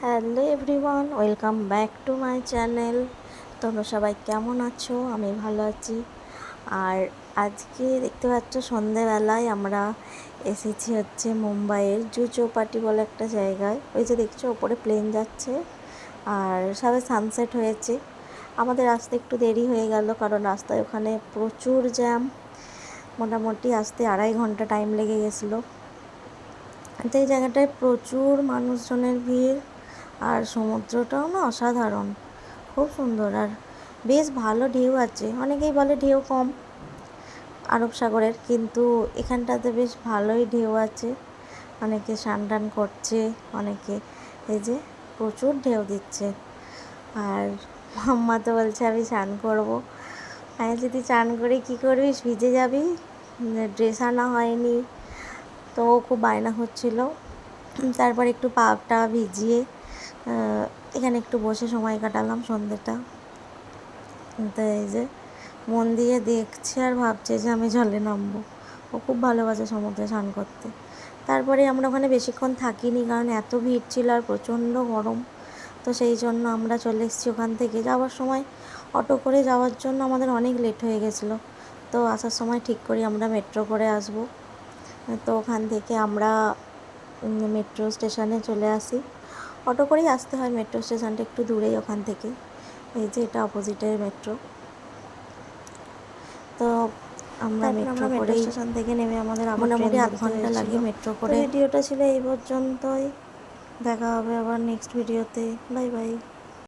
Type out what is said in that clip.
Hello everyone, welcome back to my channel. তোমরা সবাই কেমন আছো? আমি ভালো আছি। আর আজকে দেখতে পাচ্ছ সন্ধেবেলায় আমরা এসেছি হচ্ছে মুম্বাইয়ের জু চৌপাটি বলে একটা জায়গায়। ওই যে দেখছো ওপরে প্লেন যাচ্ছে আর সবে সানসেট হয়েছে। আমাদের আসতে একটু দেরি হয়ে গেল কারণ রাস্তায় ওখানে প্রচুর জ্যাম, মোটামুটি আসতে 2.5 ঘন্টা টাইম লেগে গেছিলো। তো এই জায়গাটায় প্রচুর মানুষজনের ভিড় আর সমুদ্রটাও না অসাধারণ, খুব সুন্দর আর বেশ ভালো ঢেউ আছে। অনেকেই বলে ঢেউ কম আরব সাগরের, কিন্তু এখানটাতে বেশ ভালোই ঢেউ আছে। অনেকে স্নান টান করছে, অনেকে এই যে প্রচুর ঢেউ দিচ্ছে। আর মাম্মা তো বলছে আমি স্নান করবো। আমি যদি স্নান করে কী করবি, ভিজে যাবি, ড্রেস আনা হয়নি। তো ও খুব বায়না হচ্ছিলো। তারপর একটু পাটা ভিজিয়ে এখানে একটু বসে সময় কাটালাম সন্ধ্যেটা। তো এই যে মন দিয়ে দেখছে আর ভাবছে যে আমি জলে নামবো। ও খুব ভালোবাসে সমুদ্রে স্নান করতে। তারপরে আমরা ওখানে বেশিক্ষণ থাকিনি কারণ এত ভিড় ছিল আর প্রচণ্ড গরম। তো সেই জন্য আমরা চলে এসেছি ওখান থেকে। যাওয়ার সময় অটো করে যাওয়ার জন্য আমাদের অনেক লেট হয়ে গেছিলো। তো আসার সময় ঠিক করি আমরা মেট্রো করে আসব। তো ওখান থেকে আমরা মেট্রো স্টেশনে চলে আসি। অটো করেই আসতে হয়, মেট্রো স্টেশনটা একটু দূরেই ওখান থেকে। এই যে এটা অপোজিটের মেট্রো। তো আমরা মেট্রো স্টেশন থেকে নেমে আমাদের মোটামুটি 8 ঘন্টা লাগে মেট্রো করে। ভিডিওটা ছিল এই পর্যন্তই, দেখা হবে আবার নেক্সট ভিডিওতে। Bye bye.